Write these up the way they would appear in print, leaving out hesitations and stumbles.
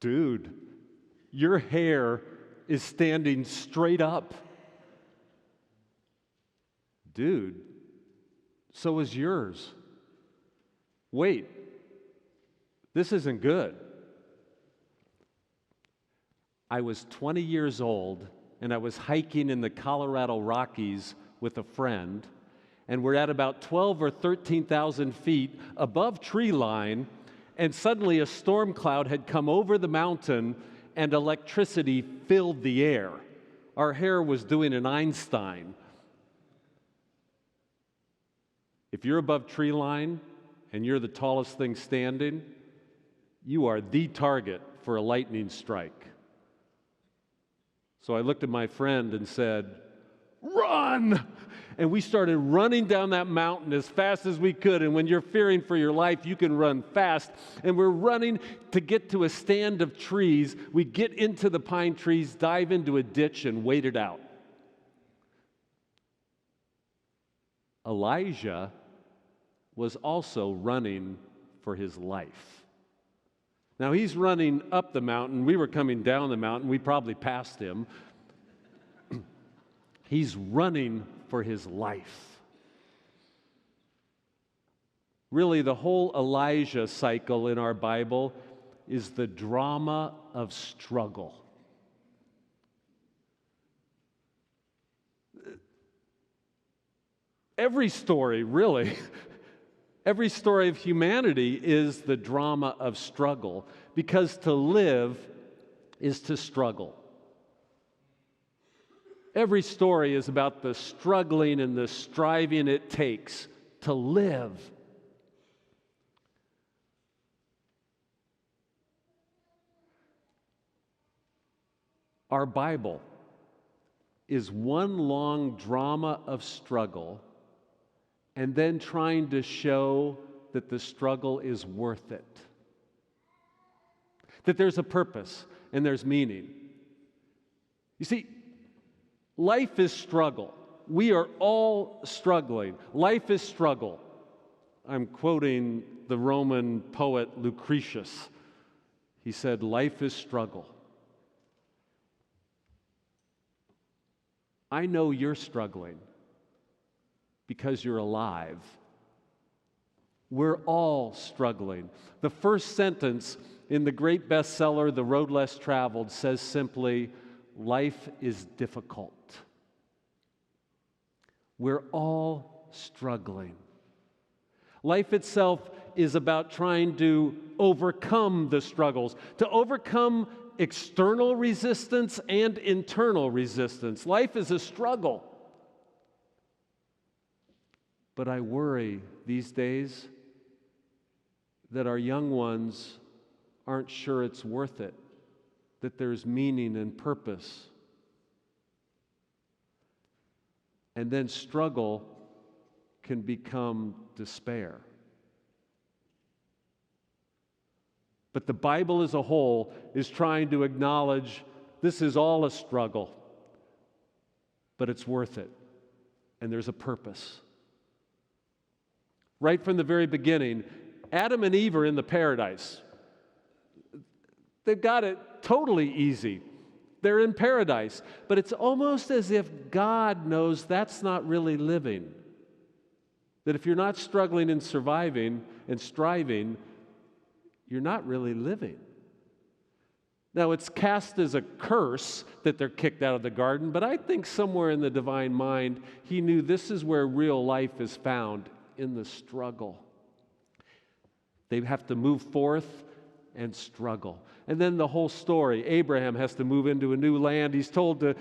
Dude, your hair is standing straight up. Dude, so is yours. Wait, this isn't good. I was 20 years old, and I was hiking in the Colorado Rockies with a friend, and we're at about 12 or 13,000 feet above tree line, and suddenly a storm cloud had come over the mountain, and electricity filled the air. Our hair was doing an Einstein. If you're above tree line and you're the tallest thing standing, you are the target for a lightning strike. So I looked at my friend and said, "Run!" And we started running down that mountain as fast as we could. And when you're fearing for your life, you can run fast. And we're running to get to a stand of trees. We get into the pine trees, dive into a ditch, and wait it out. Elijah was also running for his life. Now, he's running up the mountain. We were coming down the mountain. We probably passed him. He's running for his life. Really, the whole Elijah cycle in our Bible is the drama of struggle. Every story, really, every story of humanity is the drama of struggle, because to live is to struggle. Every story is about the struggling and the striving it takes to live. Our Bible is one long drama of struggle, and then trying to show that the struggle is worth it. That there's a purpose and there's meaning. You see, life is struggle. We are all struggling. Life is struggle. I'm quoting the Roman poet Lucretius. He said, "Life is struggle." I know you're struggling because you're alive. We're all struggling. The first sentence in the great bestseller, The Road Less Traveled, says simply, "Life is difficult." We're all struggling. Life itself is about trying to overcome the struggles, to overcome external resistance and internal resistance. Life is a struggle. But I worry these days that our young ones aren't sure it's worth it, that there's meaning and purpose. And then struggle can become despair. But the Bible as a whole is trying to acknowledge this is all a struggle, but it's worth it, and there's a purpose. Right from the very beginning, Adam and Eve are in the paradise. They've got it totally easy. They're in paradise. But it's almost as if God knows that's not really living. That if you're not struggling and surviving and striving, you're not really living. Now, it's cast as a curse that they're kicked out of the garden, but I think somewhere in the divine mind, he knew this is where real life is found, in the struggle. They have to move forth and struggle. And then the whole story, Abraham has to move into a new land. He's told to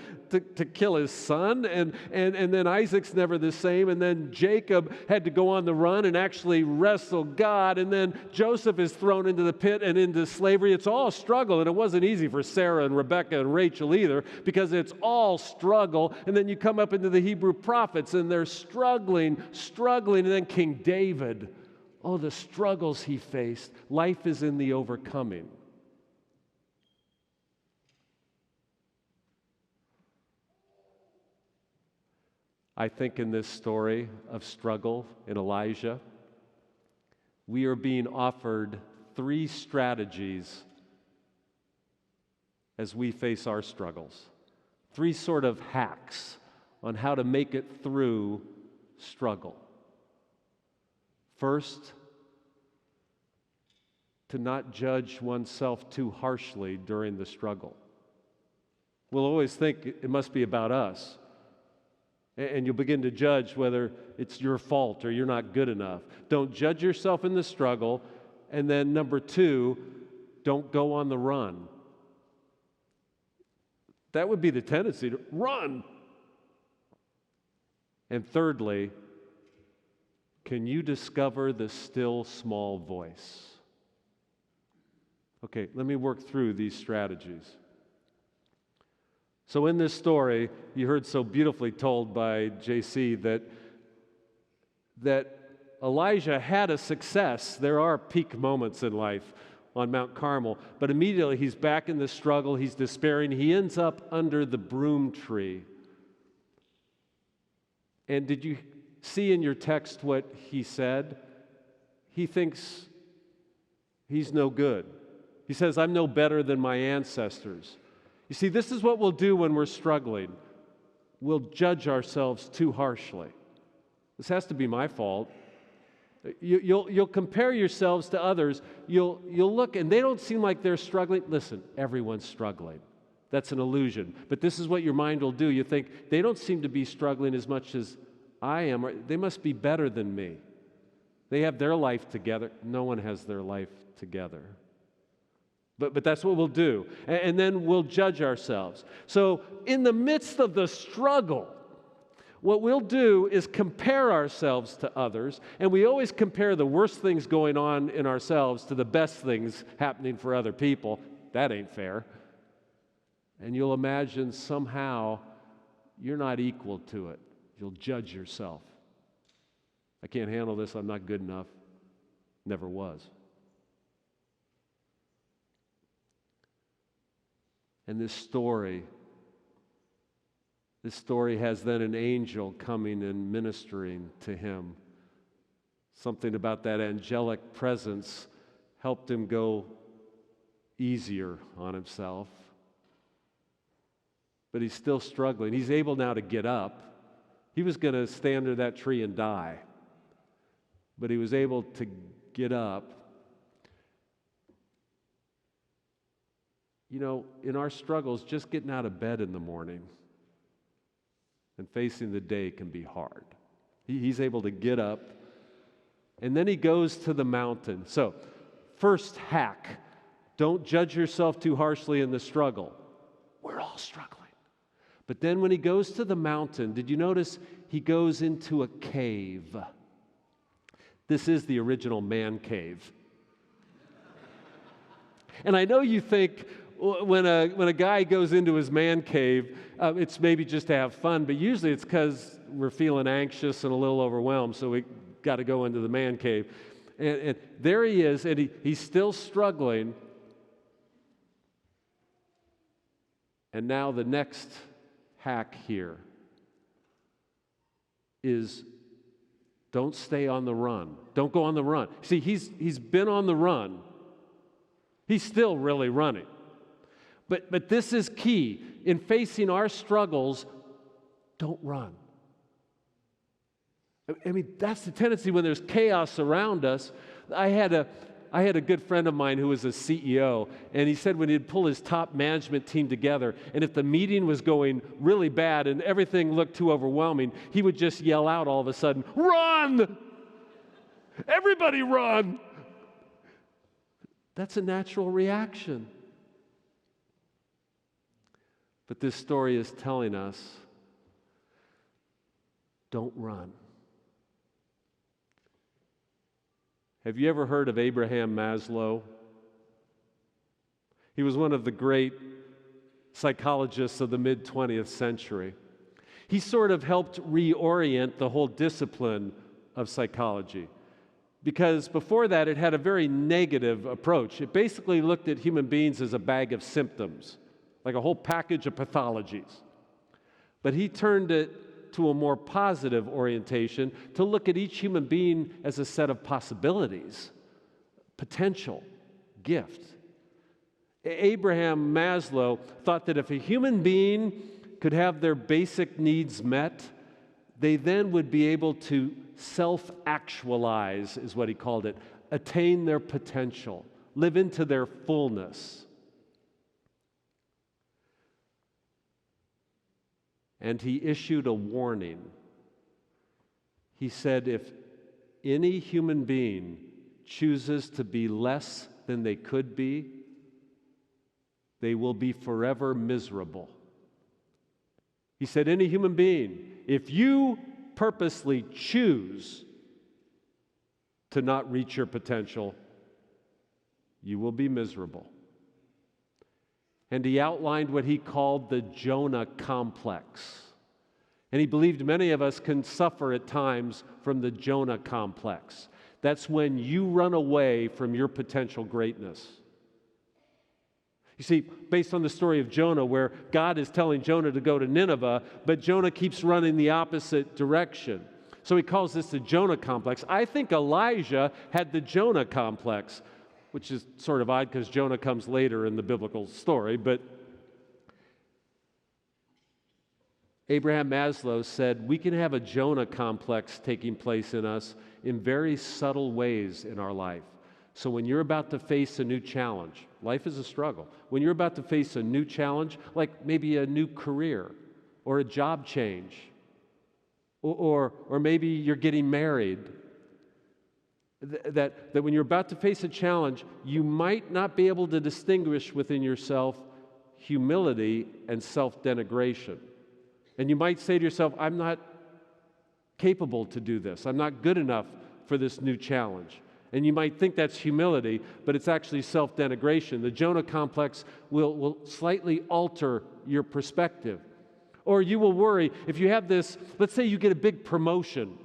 kill his son, and then Isaac's never the same, and then Jacob had to go on the run and actually wrestle God, and then Joseph is thrown into the pit and into slavery. It's all struggle, and it wasn't easy for Sarah and Rebecca and Rachel either, because it's all struggle. And then you come up into the Hebrew prophets, and they're struggling, and then King David, oh, the struggles he faced. Life is in the overcoming. I think in this story of struggle in Elijah, we are being offered 3 strategies as we face our struggles. 3 sort of hacks on how to make it through struggle. First, to not judge oneself too harshly during the struggle. We'll always think it must be about us. And you'll begin to judge whether it's your fault or you're not good enough. Don't judge yourself in the struggle. And then number 2, don't go on the run. That would be the tendency to run. And thirdly, can you discover the still small voice? Okay, let me work through these strategies. So in this story, you heard so beautifully told by JC that Elijah had a success. There are peak moments in life on Mount Carmel, but immediately he's back in the struggle, he's despairing, he ends up under the broom tree. And did you see in your text what he said? He thinks he's no good. He says, I'm no better than my ancestors. You see, this is what we'll do when we're struggling. We'll judge ourselves too harshly. This has to be my fault. You'll compare yourselves to others. You'll look, and they don't seem like they're struggling. Listen, everyone's struggling. That's an illusion. But this is what your mind will do. You think, they don't seem to be struggling as much as I am. Or they must be better than me. They have their life together. No one has their life together. But that's what we'll do. And then we'll judge ourselves. So in the midst of the struggle, what we'll do is compare ourselves to others, and we always compare the worst things going on in ourselves to the best things happening for other people. That ain't fair. And you'll imagine somehow you're not equal to it. You'll judge yourself. I can't handle this. I'm not good enough. Never was. And this story has then an angel coming and ministering to him. Something about that angelic presence helped him go easier on himself. But he's still struggling. He's able now to get up. He was going to stay under that tree and die. But he was able to get up. You know, in our struggles, just getting out of bed in the morning and facing the day can be hard. He's able to get up, and then he goes to the mountain. So, first hack, don't judge yourself too harshly in the struggle. We're all struggling. But then when he goes to the mountain, did you notice he goes into a cave? This is the original man cave. And I know you think, when a guy goes into his man cave, it's maybe just to have fun, but usually it's because we're feeling anxious and a little overwhelmed, so we got to go into the man cave. And there he is, and he's still struggling. And now the next hack here is don't stay on the run. Don't go on the run. See, he's been on the run. He's still really running. But this is key. In facing our struggles, don't run. I mean, that's the tendency when there's chaos around us. I had a good friend of mine who was a CEO, and he said when he'd pull his top management team together, and if the meeting was going really bad and everything looked too overwhelming, he would just yell out all of a sudden, "Run! Everybody run!" That's a natural reaction. But this story is telling us, don't run. Have you ever heard of Abraham Maslow? He was one of the great psychologists of the mid-20th century. He sort of helped reorient the whole discipline of psychology. Because before that, it had a very negative approach. It basically looked at human beings as a bag of symptoms, like a whole package of pathologies. But he turned it to a more positive orientation, to look at each human being as a set of possibilities, potential, gift. Abraham Maslow thought that if a human being could have their basic needs met, they then would be able to self-actualize, is what he called it, attain their potential, live into their fullness. And he issued a warning. He said, if any human being chooses to be less than they could be, they will be forever miserable. He said, any human being, if you purposely choose to not reach your potential, you will be miserable. And he outlined what he called the Jonah Complex. And he believed many of us can suffer at times from the Jonah Complex. That's when you run away from your potential greatness. You see, based on the story of Jonah, where God is telling Jonah to go to Nineveh, but Jonah keeps running the opposite direction. So he calls this the Jonah Complex. I think Elijah had the Jonah Complex, which is sort of odd because Jonah comes later in the biblical story, but Abraham Maslow said we can have a Jonah complex taking place in us in very subtle ways in our life. So when you're about to face a new challenge, life is a struggle. When you're about to face a new challenge, like maybe a new career or a job change, or maybe you're getting married, that when you're about to face a challenge, you might not be able to distinguish within yourself humility and self-denigration. And you might say to yourself, I'm not capable to do this. I'm not good enough for this new challenge. And you might think that's humility, but it's actually self-denigration. The Jonah complex will slightly alter your perspective. Or you will worry if you have this, let's say you get a big promotion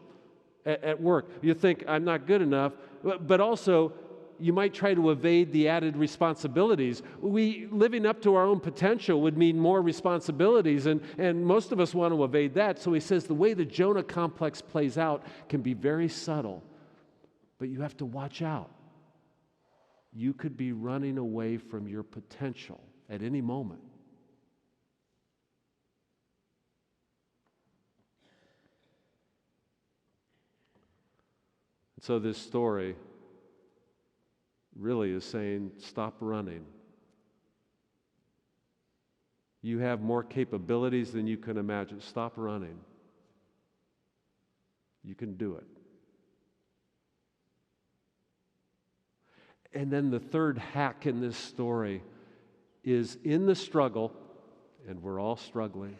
at work. You think, I'm not good enough, but also you might try to evade the added responsibilities. Living up to our own potential would mean more responsibilities, and most of us want to evade that. So he says the way the Jonah complex plays out can be very subtle, but you have to watch out. You could be running away from your potential at any moment. So this story really is saying, stop running. You have more capabilities than you can imagine. Stop running. You can do it. And then the third hack in this story is in the struggle, and we're all struggling.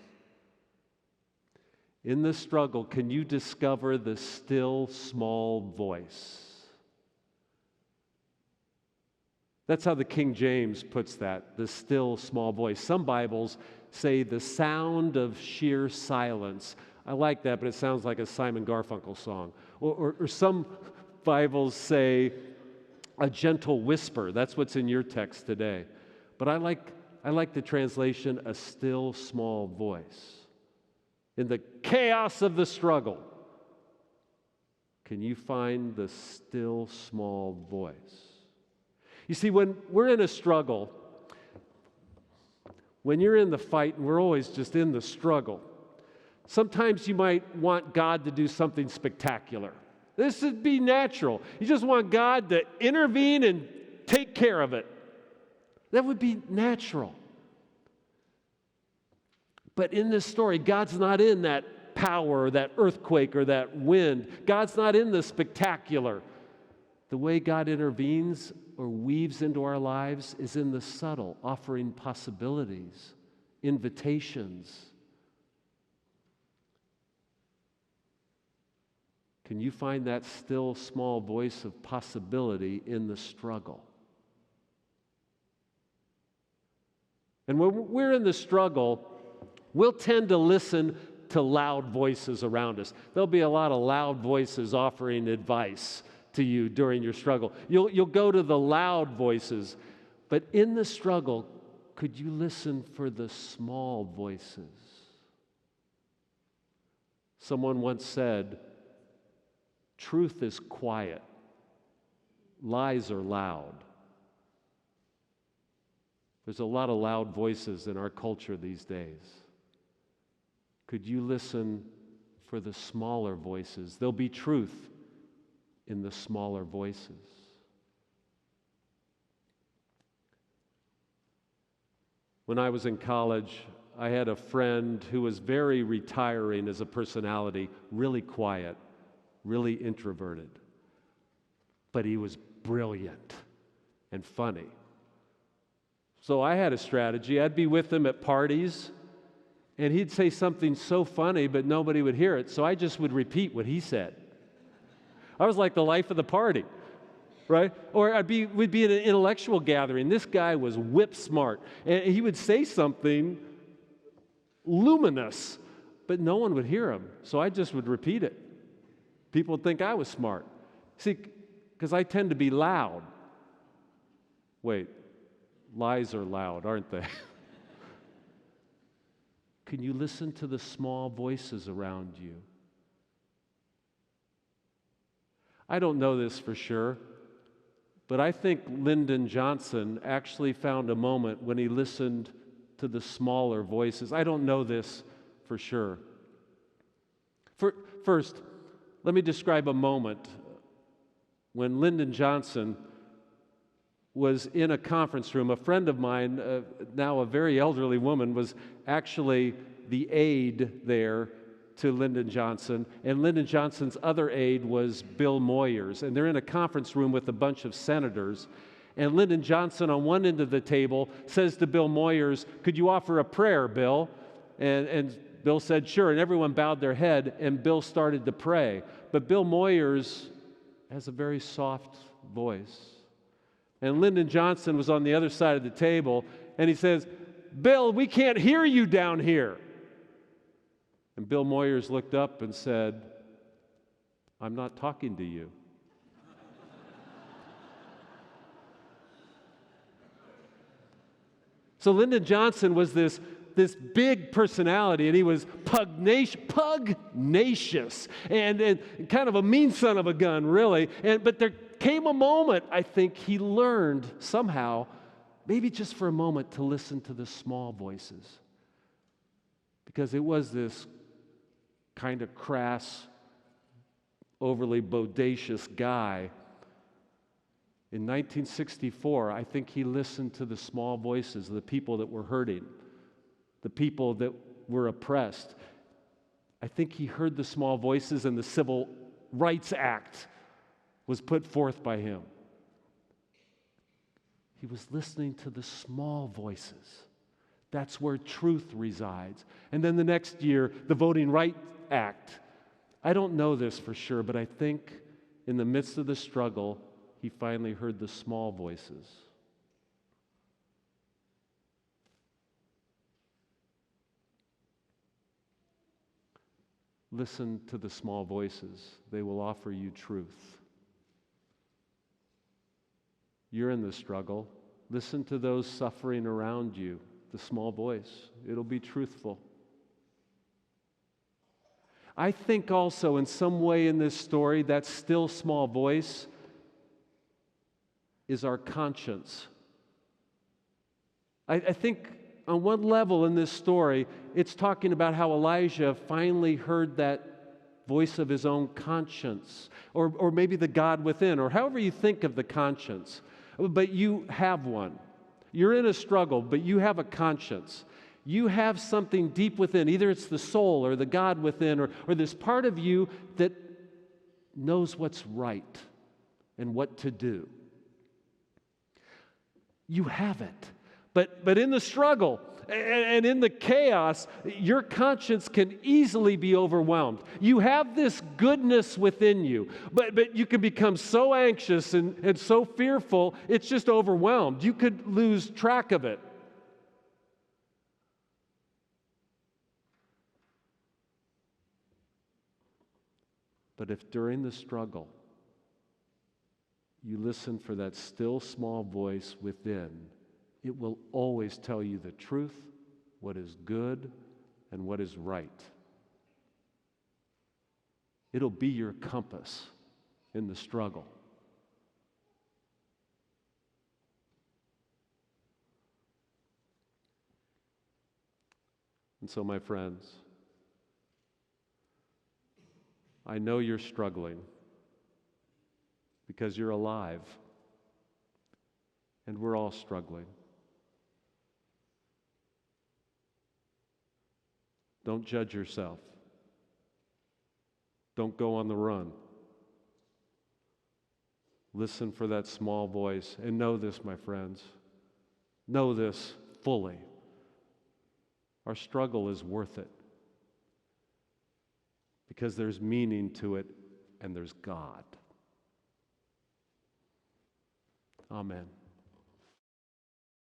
In the struggle, can you discover the still small voice? That's how the King James puts that, the still small voice. Some Bibles say the sound of sheer silence. I like that, but it sounds like a Simon Garfunkel song. Or some Bibles say a gentle whisper. That's what's in your text today. But I like the translation, a still small voice. In the chaos of the struggle, can you find the still small voice? You see, when we're in a struggle, when you're in the fight, and we're always just in the struggle, sometimes you might want God to do something spectacular. This would be natural. You just want God to intervene and take care of it. That would be natural. But in this story, God's not in that power, or that earthquake, or that wind. God's not in the spectacular. The way God intervenes or weaves into our lives is in the subtle, offering possibilities, invitations. Can you find that still small voice of possibility in the struggle? And when we're in the struggle, we'll tend to listen to loud voices around us. There'll be a lot of loud voices offering advice to you during your struggle. You'll go to the loud voices, but in the struggle, could you listen for the small voices? Someone once said, truth is quiet, lies are loud. There's a lot of loud voices in our culture these days. Could you listen for the smaller voices? There'll be truth in the smaller voices. When I was in college, I had a friend who was very retiring as a personality, really quiet, really introverted. But he was brilliant and funny. So I had a strategy. I'd be with him at parties, and he'd say something so funny, but nobody would hear it. So I just would repeat what he said. I was like the life of the party, right? Or we'd be at an intellectual gathering. This guy was whip smart, and he would say something luminous, but no one would hear him. So I just would repeat it. People would think I was smart. See, because I tend to be loud. Wait, lies are loud, aren't they? Can you listen to the small voices around you? I don't know this for sure, but I think Lyndon Johnson actually found a moment when he listened to the smaller voices. I don't know this for sure. First, let me describe a moment when Lyndon Johnson was in a conference room. A friend of mine, now a very elderly woman, was actually the aide there to Lyndon Johnson, and Lyndon Johnson's other aide was Bill Moyers, and they're in a conference room with a bunch of senators, and Lyndon Johnson on one end of the table says to Bill Moyers, "Could you offer a prayer, Bill?" And Bill said, "Sure," and everyone bowed their head, and Bill started to pray. But Bill Moyers has a very soft voice. And Lyndon Johnson was on the other side of the table, and he says, "Bill, we can't hear you down here." And Bill Moyers looked up and said, "I'm not talking to you." So Lyndon Johnson was this big personality, and he was pugnacious and kind of a mean son of a gun, really. But there came a moment, I think, he learned somehow, maybe just for a moment, to listen to the small voices. Because it was this kind of crass, overly bodacious guy. In 1964, I think he listened to the small voices of the people that were hurting, the people that were oppressed. I think he heard the small voices, and the Civil Rights Act was put forth by him. He was listening to the small voices. That's where truth resides. And then the next year, the Voting Rights Act. I don't know this for sure, but I think in the midst of the struggle, he finally heard the small voices. Listen to the small voices. They will offer you truth. You're in the struggle. Listen to those suffering around you, the small voice. It'll be truthful. I think also in some way in this story, that still small voice is our conscience. I think on one level in this story, it's talking about how Elijah finally heard that voice of his own conscience, or maybe the God within, or however you think of the conscience. But you have one. You're in a struggle, but you have a conscience. You have something deep within. Either it's the soul or the God within, or this part of you that knows what's right and what to do. You have it. But in the struggle and in the chaos, your conscience can easily be overwhelmed. You have this goodness within you, but you can become so anxious and so fearful, it's just overwhelmed. You could lose track of it. But if during the struggle you listen for that still small voice within, it will always tell you the truth, what is good, and what is right. It'll be your compass in the struggle. And so, my friends, I know you're struggling because you're alive, and we're all struggling. Don't judge yourself. Don't go on the run. Listen for that small voice, and know this, my friends. Know this fully. Our struggle is worth it because there's meaning to it and there's God. Amen.